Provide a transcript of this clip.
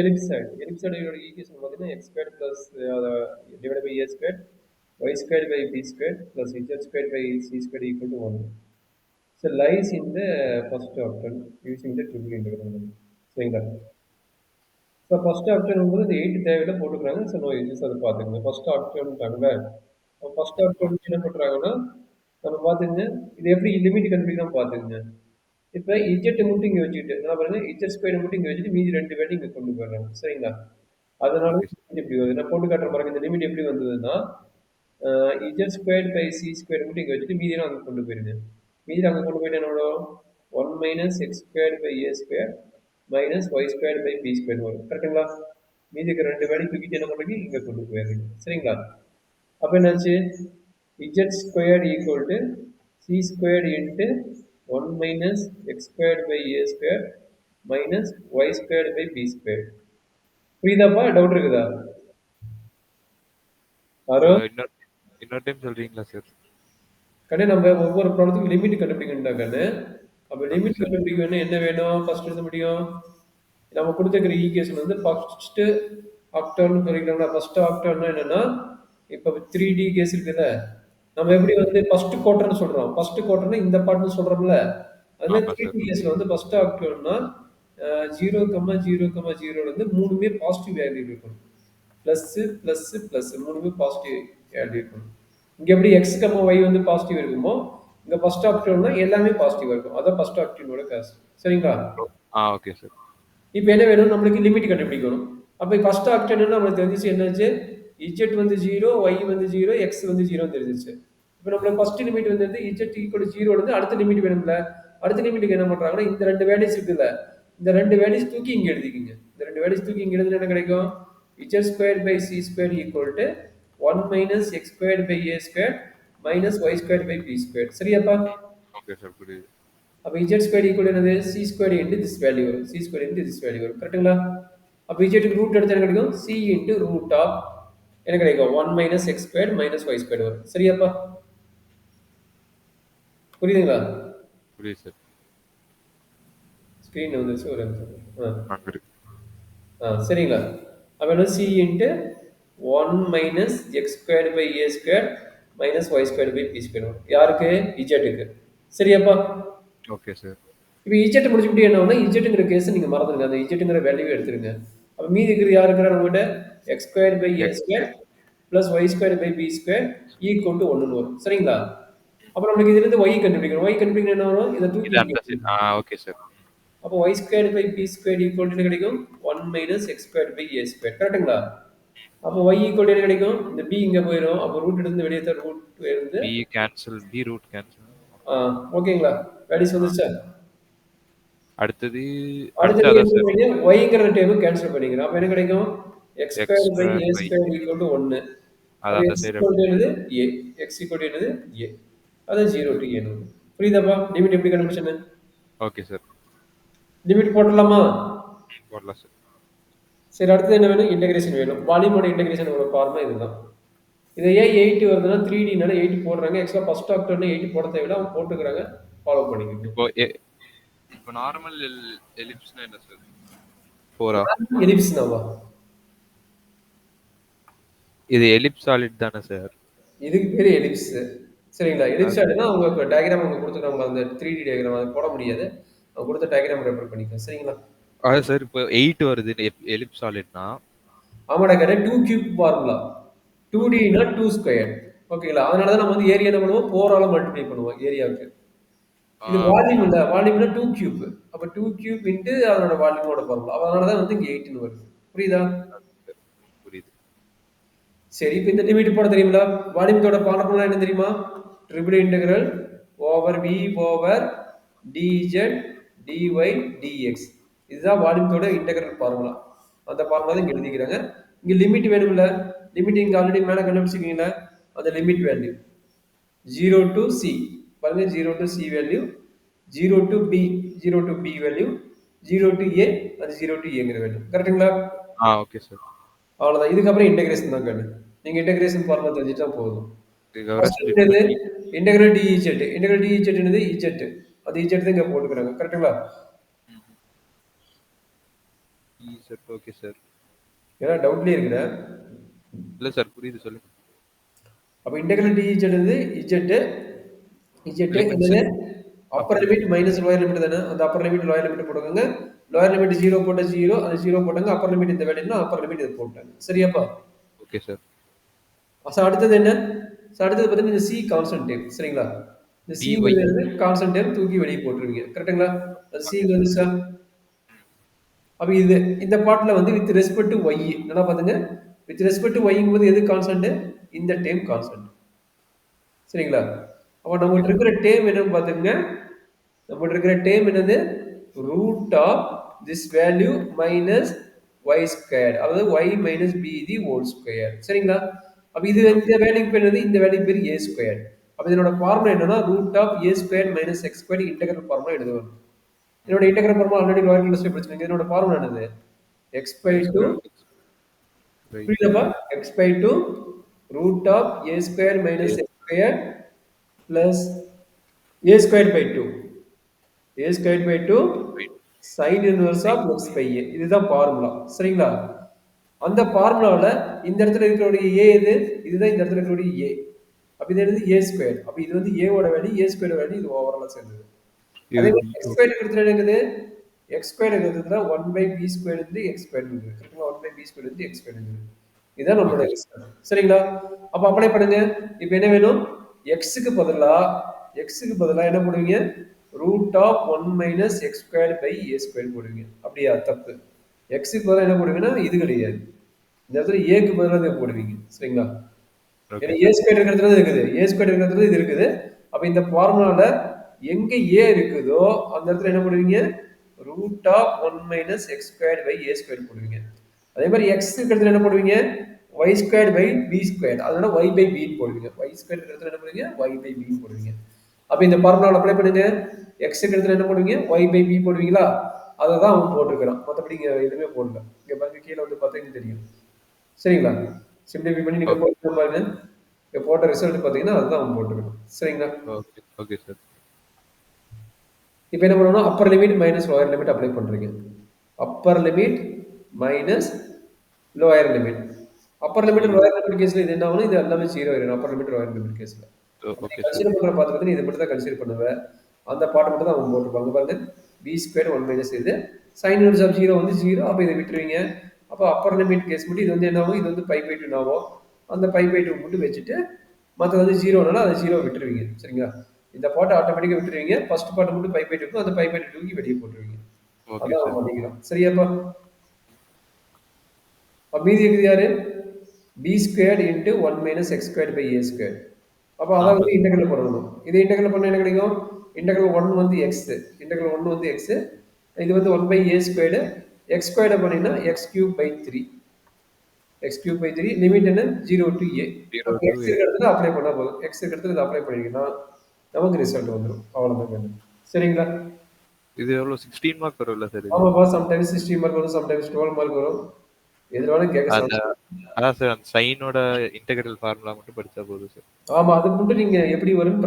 ellipsoid equation பார்த்தீங்கன்னா x square plus divide by a square y square by b square plus z square by c square equal to 1. So lies in the first option using the triple integral. சரிங்களா? So first option வந்து இந்த 8 தேவையில்ல போட்டுக்கிறாங்க. So no uses அதை பார்த்துக்கங்க. First ஆப்ஷன்ட்டாங்கல்ல. First option என்ன பண்ணுறாங்கன்னா, நம்ம பார்த்துங்க இது எப்படி லிமிட் கண்டுபிடிக்கலாம் பார்த்துங்க. இப்போ இஜெட் மட்டும் இங்கே வச்சுக்கிட்டு என்ன பாருங்க இஜெட் ஸ்கொயர் மட்டும் இங்கே வச்சுட்டு மீதி 2 வேலையும் இங்கே கொண்டு போயிடுறாங்க. சரிங்களா? அதனால ஓகே சார். இப்படி வருது. நான் போட்டு காட்டுற பாருங்க இந்த லிமிட் எப்படி வந்ததுன்னா Z square by C square மட்டும் இங்கே வச்சுட்டு மீதியெல்லாம் அங்கே கொண்டு போயிருங்க. மீதி அங்கே கொண்டு போயிட்டு என்னோட 1 minus X square by A square minus Y square by B square வரும். கரெக்டுங்களா? மீதிக்கு 2 வேலையும் தூக்கிட்டு என்ன பண்ணுறீங்க இங்கே கொண்டு போயிருங்க. சரிங்களா? அப்போ என்னாச்சு Z square equal to C square into 1 minus X square by A square minus Y square by B square. புரியுதாப்பா? டவுட் இருக்குதா? ஆரோ இன்னொரு டைம் சொல்றீங்களா சார்? கண்ணே நம்ம ஒவ்வொரு ப்ராடக்ட்டுக்கும் லிமிட் கண்டுபிடிக்கணும்டா கண்ணு. அப்போ ஓகே லிமிட் சார். கண்டுபிடிக்கணும் என்ன வேணும் ஃபர்ஸ்ட் எழுத முடியும். நம்ம கொடுத்துருக்கிற ஈக்குவேஷன் வந்து ஃபர்ஸ்ட் ஆக்டர்னு சொல்லிக்கிறோம்னா ஃபர்ஸ்ட் ஆக்டர்னா என்னன்னா இப்போ 3D கேஸ் இருக்குல்ல நம்ம எப்படி வந்து ஃபர்ஸ்ட் குவார்டர்னு சொல்றோம். ஃபர்ஸ்ட் குவார்டர்னா இந்த பார்ட்னு சொல்றோம்ல. அதுல ஆமா 3D சார். கேஸ்ல வந்து ஃபர்ஸ்ட் ஆக்டர்னா 0,0,0ல இருந்து மூணுமே பாசிட்டிவ் வேல்யூ இருக்கும். பிளஸ் பிளஸ் பிளஸ் மூணுமே பாசிட்டிவ் வேல்யூ இருக்கும். இங்க எப்படி எக்ஸ் கம்மா ஒய் வந்து பாசிட்டிவ் இருக்குமோ இங்க ஃபர்ஸ்ட் ஆக்டர்னா எல்லாமே பாசிட்டிவா இருக்கும். அதான் ஃபர்ஸ்ட் ஆக்டர்னோட காசு. சரிங்களா? Okay sir. இப்போ என்ன வேணும் நம்மளுக்கு லிமிட் கண்டுபிடிக்கணும். அப்போ ஃபர்ஸ்ட் ஆக்டர்னா நம்மளுக்கு தெரிஞ்சிச்சு என்னாச்சு இஜெட் வந்து 0 ஒய் வந்து 0 எக்ஸ் வந்து 0 தெரிஞ்சிச்சு. இப்போ நம்மளுக்கு ஃபர்ஸ்ட் லிமிட் வந்து இஜெட் ஈக்குவல் 0 வந்து அடுத்த லிமிட் வேணும்ல. அடுத்த லிமிட்டுக்கு என்ன பண்றாங்கன்னா இந்த 2 வேல்யூஸ் இருக்குல்ல இந்த 2 வேல்யூஸ் தூக்கி இங்க எழுதிக்கிங்க. இந்த 2 வேல்யூஸ் தூக்கி இங்க எழுதுனா என்ன கிடைக்கும் z square by c square equal to 1 minus X square by a square minus Y square by b square. சரியாப்பா? ஓகே சார் புரியுது. அப்போ z ஸ்கொயர் ஈக்குவல் என்னது c square into this value வரும். c square into this value வரும். கரெக்ட்டுங்களா? அப்போ z க்கு root எடுத்தா என்ன கிடைக்கும் c இன்டு ரூட் ஆஃப் என்ன கிடைக்கும் 1 minus X square minus Y square வரும். சரியாப்பா? புரியுதுங்களா? புரியுது சார். ஸ்க்ரீன் வந்துச்சு ஒரு நிமிஷம். சரிங்களா? அப்போ என்ன C into 1 minus X square by A square minus Y square by B square வரும். யாருக்கு இஜெட்டுக்கு. சரியாப்பா? Okay sir. இப்போ இஜெட் முடிச்சுட்டு என்ன ஆகும்னா இஜெட்டுங்கிற கேஸ் நீங்கள் மறந்துடுங்க. அந்த இஜெட்டுங்கிற வேல்யூ எடுத்துருங்க. அப்போ மீதி இருக்கிற யார் இருக்கிறா நம்மகிட்ட X square by A square plus Y square by B square equal to 1ன்னு வரும். சரிங்களா? அப்புறம் நம்மளுக்கு இதுலேருந்து ஒய் கண்டுபிடிக்கணும். ஒய் கண்டுபிடிக்கணும் என்ன வரும் இதை தூக்கி ஓகே சார். அப்போ y square by B square equal to கிடைக்கும் 1 minus X square by A square. கரெக்டுங்களா? அப்போ y ஈக்குவல் டு கிடைக்கும் இந்த b இங்க போயிடும். அப்போ ரூட் எடுத்து வெளியே தர ரூட் இருந்து b cancel b root cancel. ஓகேங்களா? வேல்யூஸ் வந்துச்சா? அடுத்தது yங்கற டேர்ம் கேன்சல் பண்ணிக்கிறோம். அப்போ என்ன கிடைக்கும் x square by a square equal to 1. அது அந்த சைடு என்னது a x ஈக்குவல் டு என்னது a. அது 0 டு a. புரியுதாப்பா? லிமிட் எப்படி கண்டுபிடிச்சேன்னு? Okay sir. லிமிட் போடலாமா? போடலாம் சார். சரி அடுத்து என்ன வேணும் இன்டகிரேஷன் வேணும். வால்யூமோட இன்டகிரேஷனோட ஃபார்முலா இதுதான். இதை ஏன் 8 வருதுன்னா 3Dனால 8 போடுறாங்க. ஆக்சுவலாக ஃபர்ஸ்ட் ஆக்டர்னா 8 போட தேவையில்ல அவங்க போட்டுக்கிறாங்க. ஃபாலோ பண்ணிக்கோங்க. இப்போ நார்மல் எலிப்ஸ்னா என்ன சார்? 4ஆ? எலிப்ஸ்னாவா? இது எலிப்ஸ் சாலிட் தானே சார்? இதுக்கு பேர் எலிப்ஸ். சரிங்களா? எலிப்ஸ் சாலிட்னா அவங்க டயக்ராம் அவங்க கொடுத்துருக்காங்க அந்த 3D டயக்ராம் அது போட முடியாது. அவங்க கொடுத்த டயக்ராம் ரெஃபர் பண்ணிக்கலாம். சரிங்களா? அது சார் இப்போ 8 வருது எலிப்ஸ் சாலிட்னா. ஆமாடா கரெக்ட். 2 cube formula. 2Dனா 2 ஸ்கொயர். ஓகேங்களா? அதனால தான் நம்ம வந்து ஏரியா என்ன பண்ணுவோம் 4ஆல மல்டிப்ளை பண்ணுவோம் ஏரியாவுக்கு. இது வால்யூம் இல்ல. வால்யூம்னா 2 கியூப். அப்ப 2 கியூப் இன்டு அதனோட வால்யூமோட ஃபார்முலா. அதனால தான் வந்து இங்க 8ன்னு வருது. புரியுதா? புரியுது. சரி இப்போ இந்த லிமிட் போட தெரியுங்களா? வால்யூமத்தோட ஃபார்முலா என்ன தெரியுமா? Triple integral over v over dz dy dx. இதுதான் வால்யூமத்தோட இன்டெகிரல் ஃபார்முலா. அந்த ஃபார்முலா தான் இங்க எழுதிக்கிறாங்க. இங்க லிமிட் வேணும்ல. லிமிட் இங்க ஆல்ரெடி மேல கண்டுபிடிச்சிருக்கீங்களா? அந்த லிமிட் வேல்யூ 0 to c. பாருங்க 0 to c value 0 to b value 0 to a அது 0 to a ங்கிற வேல்யூ. கரெக்ட்டுங்களா? Okay sir. அவ்வளவுதான். இதுக்கப்புறம் இன்டகிரேஷன் தான் கண்ணு. நீங்க இன்டகிரேஷன் ஃபார்முலா தெரிஞ்சிட்டா போதும். Integral dz. இன்டகிரல் dz என்னது z. அது z தான் இங்க போட்டுக்கறாங்க. கரெக்ட்டுங்களா? Z okay sir. ஏன்னா டவுட்லேயே இருக்கிற. இல்ல சார் புரியுது சொல்லுங்க. அப்போ இன்டெகிரல் டிஇஜெட் வந்து இஜெட்டு இஜெட்டு எலிமெண்ட்ஸ் என்னது upper upper limit minus lower limit தானே, அந்த அப்பர் லிமிட் லோயர் லிமிட் போட்டுக்கோங்க. லோயர் லிமிட் 0 போட்ட 0, அது 0 போட்டாங்க. அப்பர் லிமிட் இந்த வேல்யூனா அப்பர் லிமிட் இது போட்டாங்க. சரியாப்பா? Okay sir. அடுத்தது என்ன? அடுத்தது பார்த்தீங்கன்னா இந்த சி கான்ஸ்டன்ட் டேம். சரிங்களா? இந்த dy சிங்கிறது கான்ஸ்டன்ட் டேம் தூக்கி வெளியே போட்டுருவீங்க. கரெக்டுங்களா? அது ஓகே சிங்க சார். வந்துச்சா? அப்ப இது இந்த பார்ட்ல வந்து வித் ரெஸ்பெக்ட் டு y நல்லா பாத்துங்க. வித் ரெஸ்பெக்ட் டு yங்கும்போது எது கான்ஸ்டன்ட்? இந்த டேம் கான்ஸ்டன்ட். சரிங்களா? அப்ப ஓகே நம்மகிட்ட சார். இருக்கிற டேம் என்னன்னு பாத்துங்க. நம்மகிட்ட இருக்கிற டேம் என்னது? Root of this value minus y square, அதாவது y minus b the whole square. சரிங்களா? அப்ப இது ஓகே இந்த வேல்யூக்கு பேர் என்னது? இந்த வேல்யூக்கு பேர் a ஸ்கொயர். அப்ப இதனோட ஃபார்முலா என்னன்னா root of a square minus x square integral formula எழுதுவோம். இதோட இன்டெகிரல் ஃபார்முலா ஆல்ரெடி லோயர் கிளாஸ்ல படிச்சிருக்கீங்க. இதனோட ஃபார்முலா என்னது? x by 2 பை 2 புரியுதாப்பா? x by 2 root of a square minus x square plus a square by 2. a square by 2 by sin inverse of x by a. இதுதான் formula. சரிங்களா? அந்த ஃபார்முலாவுல இந்த இடத்துல இருக்கக்கூடிய a எது? இதுதான் இந்த இடத்துல இருக்கக்கூடிய a. அப்ப இது என்னது? a square. அப்ப இது வந்து a ஓட வேல்யூ, a ஸ்கொயர் வேல்யூ இது ஓவராலா சேர்ந்தது. இது அதே b மாதிரி x ஓகே. ஸ்கொயர் இருக்கிறது என்னது? x ஸ்கொயர் இருக்கிறதுல 1 by b ஸ்கொயர் இருந்து x ஸ்கொயர் இருக்குது. கரெக்ட்டா? 1 by b ஸ்கொயர் இருந்து x ஸ்கொயர் இருக்குது. இதான் நம்மளோட ஓகே சார். ரிசல்ட். சரிங்களா? அப்ப அப்ளை பண்ணுங்க. இப்போ என்ன வேணும்? x க்கு பதிலா என்ன போடுவீங்க? Root of 1 minus x square by a square போடுவீங்க. அப்படியா? தப்பு. x க்கு பதிலா என்ன போடுவீங்கன்னா இது கிடையாது. இந்த இடத்துல a க்கு பதிலா இதை போடுவீங்க. சரிங்களா? ஓகே ஏன்னா a சார். ஸ்கொயர் இருக்கிறதுல இருக்குது. a ஸ்கொயர் இருக்கிறதுல இது இருக்குது. அப்ப இந்த ஃபார்முலால எங்க a இருக்குதோ அந்த இடத்துல என்ன பண்ணுவீங்க? Root of 1 minus x square by a square போடுவீங்க. அதே மாதிரி x இருக்கிறதுல என்ன போடுவீங்க? y square by b square. அதனால y பை b போடுவீங்க. y ஸ்கொயர் இருக்கிறதுல என்ன பண்ணுவீங்க? y பை b போடுவீங்க. அப்ப இந்த ஃபார்முலால அப்ளை பண்ணுங்க. x இருக்கிறதுல என்ன போடுவீங்க? y பை b போடுவீங்களா? அதை தான் அவன் போட்டிருக்கிறான். மற்றபடி இங்க எதுவுமே போடல. இங்க பாருங்க கீழே வந்து பார்த்தீங்கன்னா தெரியும். சரிங்களா? சிம்பிளிஃபை பண்ணி நீங்க ஓகே. போட்டு பாருங்க. இங்க போட்ட ரிசல்ட் பார்த்தீங்கன்னா அதுதான் அவன் போட்டிருக்கான். சரிங்களா? ஓகே. Okay sir. இப்போ என்ன பண்ணணும்? Upper limit minus lower limit apply பண்றீங்க. Upper limit minus lower limit. Upper limit lower limit கேஸ்ல இது என்ன ஆகும்? இது எல்லாமே 0 ஆயிடும். அப்பர் லிமிட் லோயர் லிமிட் கேஸ்ல. அப்படி ஓகே சார். கன்சிடர் பண்ற பாத்திரத்துல இதை மட்டும் தான் கன்சிடர் பண்ணுவேன். அந்த பார்ட் மட்டும் தான் அவங்க போட்டுருப்பாங்க. பாருங்க b ஸ்கொயர் 1 மைனஸ் இது sin inverse ஆஃப் 0 வந்து 0. அப்ப இதை விட்டுருவீங்க. அப்ப அப்பர் லிமிட் கேஸ் மட்டும் இது வந்து என்ன ஆகும்? இது வந்து பை பை 2 ஆகும். அந்த பை பை 2 மட்டும் வச்சுட்டு மற்ற வந்து 0னால அதை 0 விட்டுருவீங்க. சரிங்களா? இந்த பார்ட் ஆட்டோமேட்டிக்கா விட்டுருவீங்க. ஃபர்ஸ்ட் பார்ட் மட்டும் பை பை 2 அந்த பை பை 2 தூக்கி வெளியே போட்டுருவீங்க. ஓகே அதான் சார். பண்ணிக்கலாம். சரியாப்பா? மீதி இருக்குது யாரு? b square into 1 minus X square by a square. அப்போ அதான் ஆமா வந்து சார். இன்டெகிரல் பண்ணணும். இதை இன்டெகிரல் பண்ண என்ன கிடைக்கும்? இன்டெகிரல் 1 வந்து எக்ஸ், இன்டெகிரல் 1 வந்து எக்ஸ், இது வந்து 1 பை a ஸ்கொயர்டு, எக்ஸ் ஸ்கொயர்டை பண்ணீங்கன்னா X cube by 3, X cube by 3 limit என்ன? 0 டு a. 0 அப்போ to எக்ஸ் a. இருக்கிற இடத்துல அப்ளை பண்ணா போதும். எக்ஸ் இருக்கிற இடத்துல இதை அப்ளை பண்ணிங்கன்னா நமக்கு ரிசல்ட் வந்துடும். அவ்வளோதான் வேணும். சரிங்களா? இது எவ்வளோ 16 மார்க் வரும்ல சார் இது? ஆமாப்பா, சம்டைம்ஸ் 16 மார்க் வரும், சம்டைம்ஸ் 12 மார்க் வரும். எதுல வேணாலும் கேட்க அந்த சான்ஸ். அதான் சார் அந்த சைனோட இன்டெகிரல் ஃபார்முலா மட்டும் படிச்சா போதும் சார். ஆமா, அதுக்கு மட்டும் நீங்க எப்படி வரும்